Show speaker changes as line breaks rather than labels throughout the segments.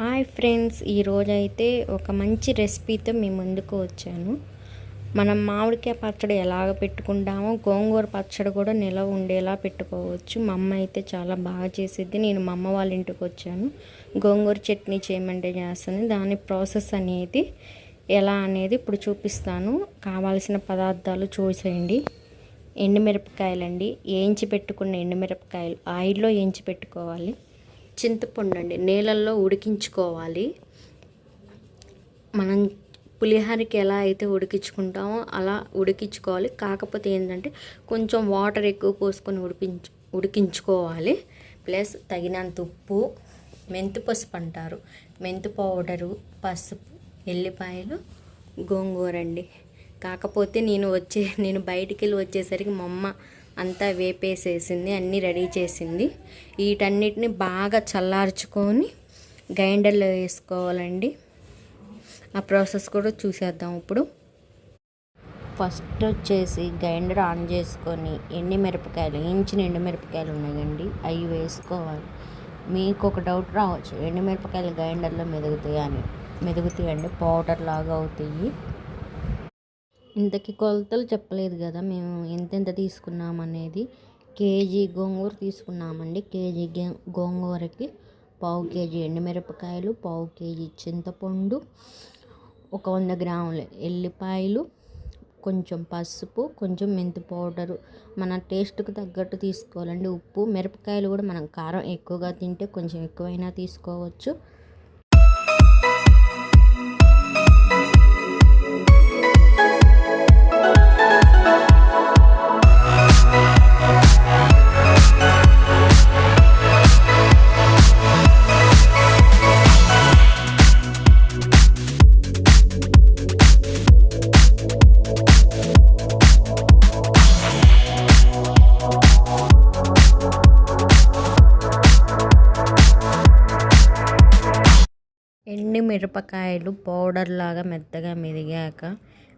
Hi friends, ఈరోజైతే ఒక మంచి రెసిపీతో మీ ముందుకు వచ్చాను. మనం మామిడికాయ పచ్చడి ఎలాగ పెట్టుకుంటామో గోంగూర పచ్చడి కూడా నిలవ ఉండేలా పెట్టుకోవచ్చు. మా అమ్మ అయితే చాలా బాగా చేసేది. నేను మా అమ్మ వాళ్ళ ఇంటికి వచ్చాను. గోంగూర చట్నీ చేయమంటే చేస్తాను. దాని ప్రాసెస్ అనేది ఎలా అనేది ఇప్పుడు చూపిస్తాను. కావాల్సిన పదార్థాలు చూసేయండి. ఎండుమిరపకాయలండి, వేయించి పెట్టుకున్న ఎండుమిరపకాయలు ఆయిల్లో వేయించి పెట్టుకోవాలి. చింతపండు అండి, నీళ్ళల్లో ఉడికించుకోవాలి. మనం పులిహోరకి ఎలా అయితే ఉడికించుకుంటామో అలా ఉడికించుకోవాలి. కాకపోతే ఏంటంటే కొంచెం వాటర్ ఎక్కువ పోసుకొని ఉడికించుకోవాలి. ప్లస్ తగినంత ఉప్పు, మెంతి పసుపు అంటారు, మెంతి పౌడరు, పసుపు, ఎల్లిపాయలు, గోంగూర అండి. కాకపోతే నేను బయటికి వెళ్ళి వచ్చేసరికి మా అమ్మ అంతా వేపేసేసింది, అన్నీ రెడీ చేసింది. వీటన్నిటిని బాగా చల్లార్చుకొని గ్రైండర్లో వేసుకోవాలండి. ఆ ప్రాసెస్ కూడా చూసేద్దాం ఇప్పుడు. ఫస్ట్ వచ్చేసి గ్రైండర్ ఆన్ చేసుకొని వేయించిన ఎండుమిరపకాయలు ఉన్నాయండి, అవి వేసుకోవాలి. మీకు ఒక డౌట్ రావచ్చు, ఎండుమిరపకాయలు గ్రైండర్లో మెదుగుతాయండి, పౌడర్ లాగా అవుతాయి. ఇంతకీ కొలతలు చెప్పలేదు కదా, మేము ఎంతెంత తీసుకున్నామనేది. కేజీ గోంగూర తీసుకున్నామండి. కేజీ గోంగూరకి 1/2 కేజీ ఎండుమిరపకాయలు, 1/2 కేజీ చింతపండు, ఒక 100 గ్రాముల ఎల్లిపాయలు, కొంచెం పసుపు, కొంచెం మెంతి పౌడరు, మన టేస్ట్కి తగ్గట్టు తీసుకోవాలండి. ఉప్పు, మిరపకాయలు కూడా మనం కారం ఎక్కువగా తింటే కొంచెం ఎక్కువైనా తీసుకోవచ్చు. మిరపకాయలు పౌడర్ లాగా మెత్తగా మెదిగాక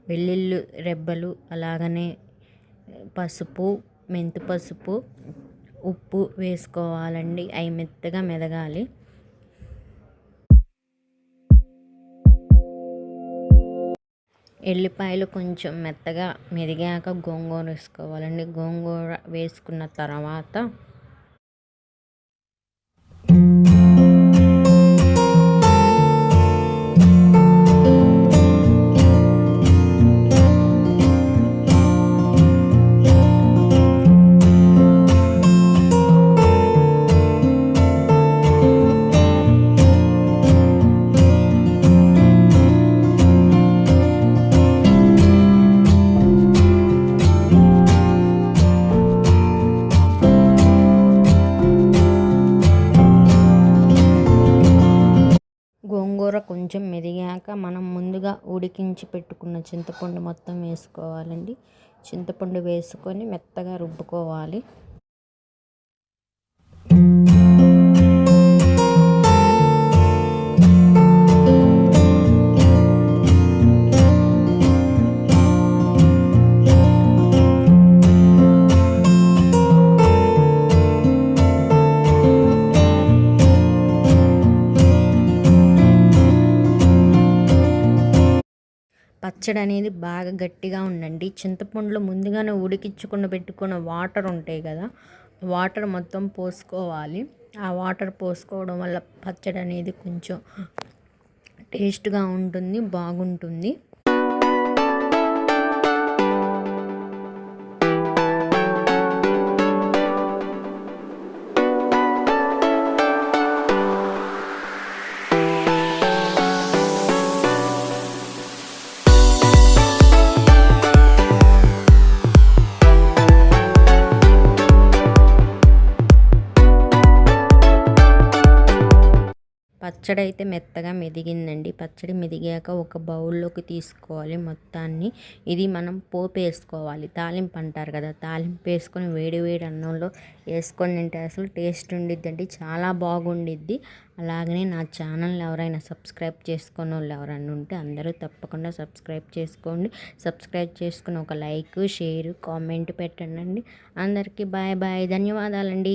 వెల్లుల్లి రెబ్బలు, అలాగనే పసుపు, మెంతి పసుపు, ఉప్పు వేసుకోవాలండి. అవి మెత్తగా మెదగాలి. ఎల్లిపాయలు కొంచెం మెత్తగా మెదిగాక గోంగూర వేసుకోవాలండి. గోంగూర వేసుకున్న తర్వాత గోంగూర కొంచెం మెదిగాక మనం ముందుగా ఉడికించి పెట్టుకున్న చింతపండు మొత్తం వేసుకోవాలండి. చింతపండు వేసుకొని మెత్తగా రుబ్బుకోవాలి. పచ్చడి అనేది బాగా గట్టిగా ఉండండి. చింతపండులో ముందుగానే ఉడికించుకుని పెట్టుకున్న వాటర్ ఉంటాయి కదా, వాటర్ మొత్తం పోసుకోవాలి. ఆ వాటర్ పోసుకోవడం వల్ల పచ్చడి అనేది కొంచెం టేస్ట్గా ఉంటుంది, బాగుంటుంది. పచ్చడి అయితే మెత్తగా మెదిగిందండి. పచ్చడి మెదిగాక ఒక బౌల్లోకి తీసుకోవాలి మొత్తాన్ని. ఇది మనం పోపు వేసుకోవాలి, తాలింపు అంటారు కదా, తాలింపు వేసుకొని వేడి వేడి అన్నంలో వేసుకొని తింటే అసలు టేస్ట్ ఉండిద్దండి, చాలా బాగుండిద్ది. అలాగనే నా ఛానల్ ఎవరైనా సబ్స్క్రైబ్ చేసుకున్న వాళ్ళు ఎవరైనా ఉంటే అందరూ తప్పకుండా సబ్స్క్రైబ్ చేసుకోండి. సబ్స్క్రైబ్ చేసుకుని ఒక లైక్, షేర్, కామెంట్ పెట్టండి. అందరికీ బాయ్ బాయ్, ధన్యవాదాలండి.